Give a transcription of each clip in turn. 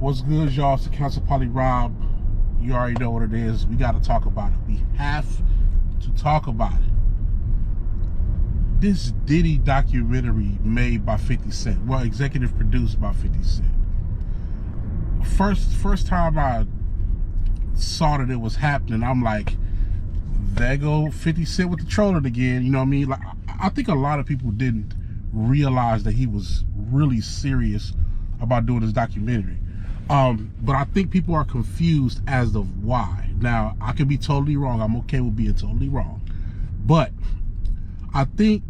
What's good, y'all? It's the Council Poly Rob. You already know what it is. We got to talk about it. We have to talk about it. This Diddy documentary made by 50 Cent. Well, executive produced by 50 Cent. First time I saw that it was happening, I'm like, there go 50 Cent with the trolling again. You know what I mean? Like, I think a lot of people didn't realize that he was really serious about doing this documentary. But I think people are confused as to why. Now, I could be totally wrong. I'm okay with being totally wrong. But I think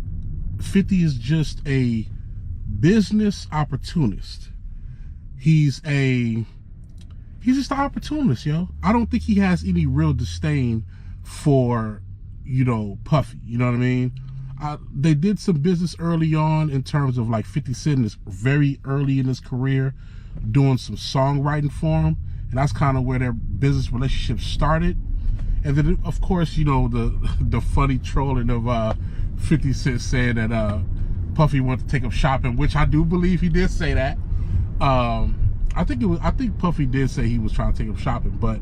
50 is just a business opportunist. He's just an opportunist, yo. I don't think he has any real disdain for, Puffy. You know what I mean? They did some business early on in terms of like 50 Cent is very early in his career doing some songwriting for him, and that's kind of where their business relationship started. And then of course, the funny trolling of 50 Cent saying that Puffy wanted to take him shopping, which I do believe he did say that. I think Puffy did say he was trying to take him shopping, but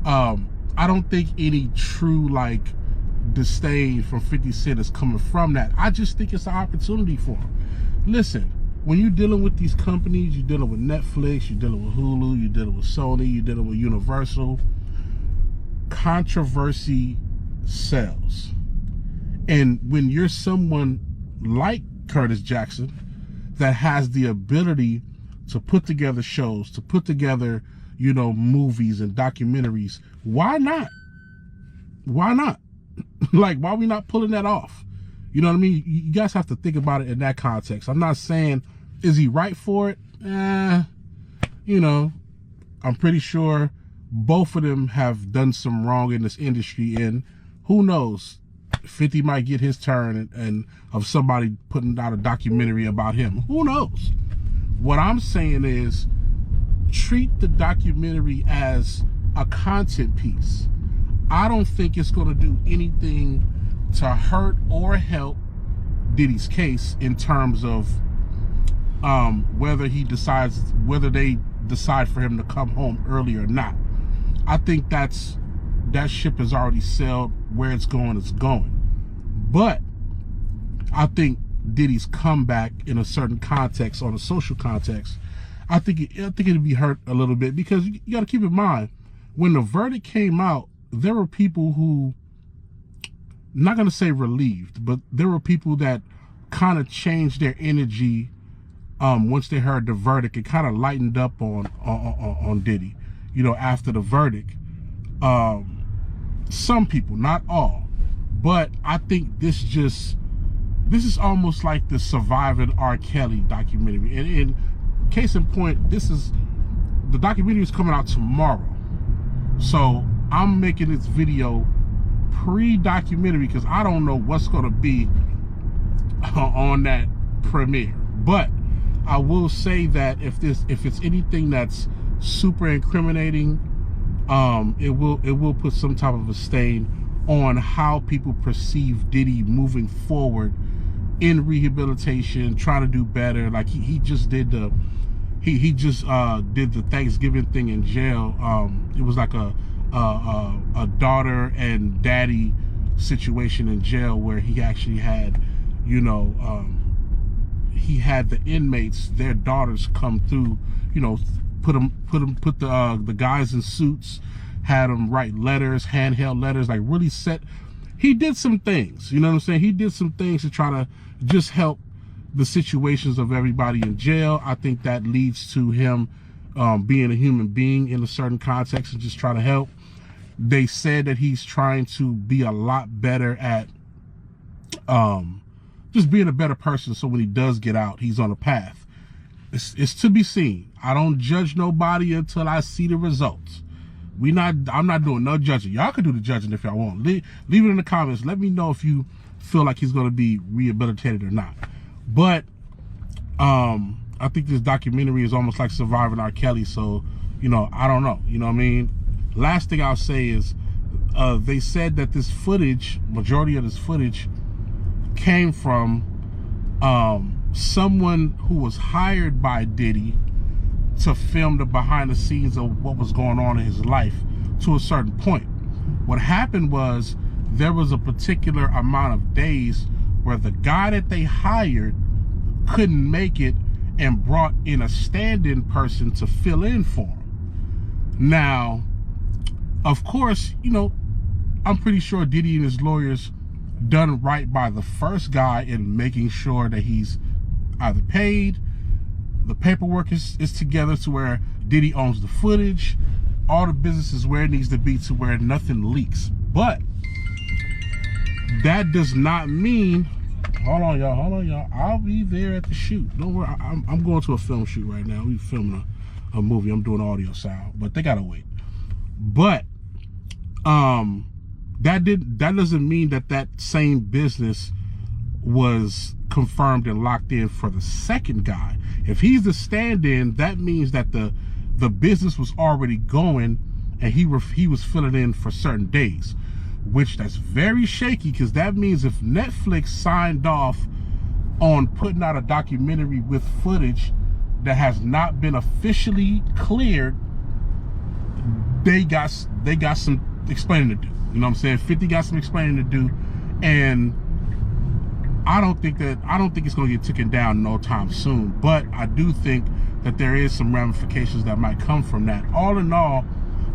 I don't think any true disdain from 50 Cent is coming from that. I just think it's an opportunity for him. Listen, when you're dealing with these companies, you're dealing with Netflix, you're dealing with Hulu, you're dealing with Sony, you're dealing with Universal, controversy sells. And when you're someone like Curtis Jackson that has the ability to put together shows, to put together, movies and documentaries, why not? Why not? Like, why are we not pulling that off? You know what I mean? You guys have to think about it in that context. I'm not saying, is he right for it? I'm pretty sure both of them have done some wrong in this industry, and who knows, 50 might get his turn and of somebody putting out a documentary about him. Who knows? What I'm saying is, treat the documentary as a content piece. I don't think it's going to do anything to hurt or help Diddy's case in terms of whether they decide for him to come home early or not. I think that ship has already sailed. Where it's going, it's going. But I think Diddy's comeback in a certain context, on a social context, I think it'd be hurt a little bit, because you got to keep in mind, when the verdict came out, there were people who, not going to say relieved, but there were people that kind of changed their energy once they heard the verdict. It kind of lightened up on Diddy, after the verdict. Some people, not all, but I think this is almost like the Surviving R. Kelly documentary. And case in point, the documentary is coming out tomorrow. So I'm making this video pre-documentary because I don't know what's going to be on that premiere. But I will say that if it's anything that's super incriminating, it will put some type of a stain on how people perceive Diddy moving forward in rehabilitation, trying to do better. Like he just did the Thanksgiving thing in jail. It was like a daughter and daddy situation in jail where he actually had, he had the inmates, their daughters, come through, put the guys in suits, had them write letters, handheld letters, like really he did some things, you know what I'm saying? He did some things to try to just help the situations of everybody in jail. I think that leads to him being a human being in a certain context and just trying to help. They said that he's trying to be a lot better at just being a better person, so when he does get out, he's on a path. It's to be seen. I don't judge nobody until I see the results. I'm not doing no judging. Y'all can do the judging if y'all want. Leave it in the comments. Let me know if you feel like he's going to be rehabilitated or not. But I think this documentary is almost like Surviving R. Kelly. So, I don't know. You know what I mean? Last thing I'll say is, they said that this footage, majority of this footage, came from someone who was hired by Diddy to film the behind the scenes of what was going on in his life to a certain point. What happened was there was a particular amount of days where the guy that they hired couldn't make it and brought in a stand-in person to fill in for him. Now, of course, you know, I'm pretty sure Diddy and his lawyers done right by the first guy in making sure that he's either paid, the paperwork is together to where Diddy owns the footage, all the business is where it needs to be to where nothing leaks. But that does not mean, hold on y'all, I'll be there at the shoot. Don't worry, I'm going to a film shoot right now. We're filming a movie. I'm doing audio sound, but they gotta wait. But that doesn't mean that same business was confirmed and locked in for the second guy. If he's the stand-in, that means that the business was already going and he was filling in for certain days, which that's very shaky, because that means if Netflix signed off on putting out a documentary with footage that has not been officially cleared, they got some explaining to do. You know what I'm saying? 50 got some explaining to do, and I don't think it's going to get taken down no time soon. But I do think that there is some ramifications that might come from that. All in all,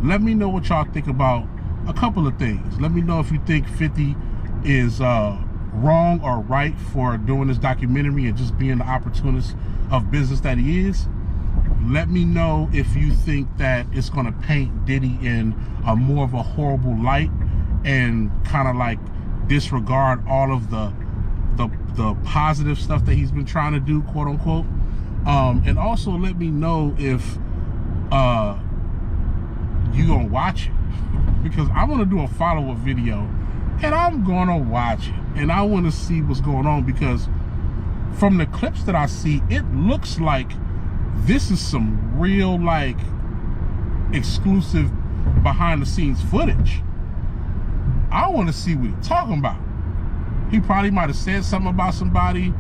let me know what y'all think about a couple of things. Let me know if you think 50 is wrong or right for doing this documentary and just being the opportunist of business that he is. Let me know if you think that it's going to paint Diddy in a more of a horrible light and kind of like disregard all of the positive stuff that he's been trying to do, quote unquote. And also let me know if you gonna watch it, because I want to do a follow-up video and I'm gonna watch it and I want to see what's going on, because from the clips that I see, it looks like this is some real like exclusive behind the scenes footage. I want to see what he's talking about. He probably might have said something about somebody,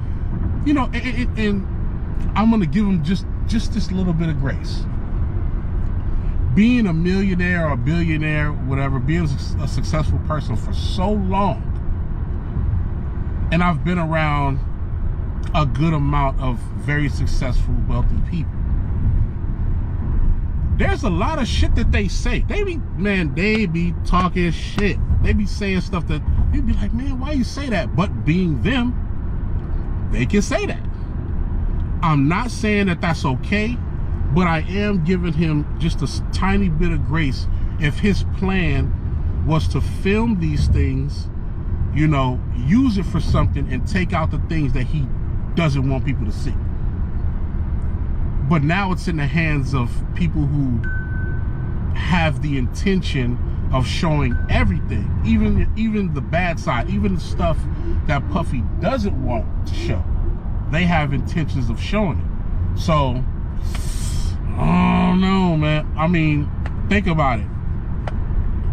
you know, and I'm going to give him just this little bit of grace. Being a millionaire or a billionaire, whatever, being a successful person for so long, and I've been around a good amount of very successful, wealthy people. There's a lot of shit that they say. They be talking shit. They be saying stuff that you'd be like, man, why you say that? But being them, they can say that. I'm not saying that that's okay, but I am giving him just a tiny bit of grace if his plan was to film these things, you know, use it for something and take out the things that he doesn't want people to see. But now it's in the hands of people who have the intention of showing everything, even the bad side, even the stuff that Puffy doesn't want to show. They have intentions of showing it. So, I don't know, man. I mean, think about it.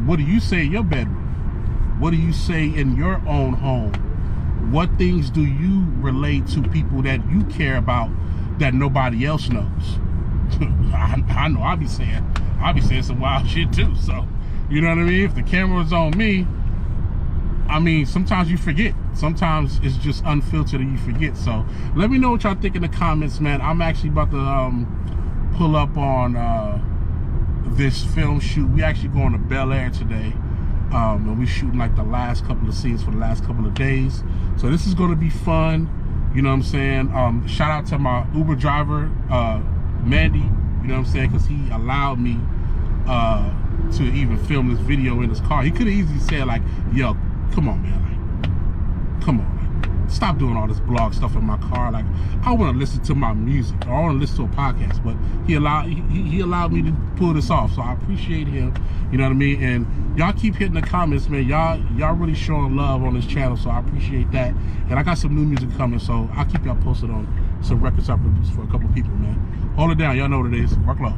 What do you say in your bedroom? What do you say in your own home? What things do you relate to people that you care about that nobody else knows? I know I be saying some wild shit too. So, you know what I mean? If the camera's on me, I mean, sometimes you forget. Sometimes it's just unfiltered and you forget. So let me know what y'all think in the comments, man. I'm actually about to pull up on this film shoot. We actually going to Bel Air today. And we shooting like the last couple of scenes for the last couple of days. So this is going to be fun. You know what I'm saying? Shout out to my Uber driver, Mandy. You know what I'm saying? Because he allowed me to even film this video in his car. He could have easily said like, yo, come on, man. Like, come on, man. Stop doing all this blog stuff in my car. Like, I want to listen to my music, or I want to listen to a podcast. But he allowed me to pull this off. So I appreciate him. You know what I mean? And y'all keep hitting the comments, man. Y'all really showing love on this channel. So I appreciate that. And I got some new music coming. So I'll keep y'all posted on some records I produced for a couple people, man. Hold it down. Y'all know what it is. Work low.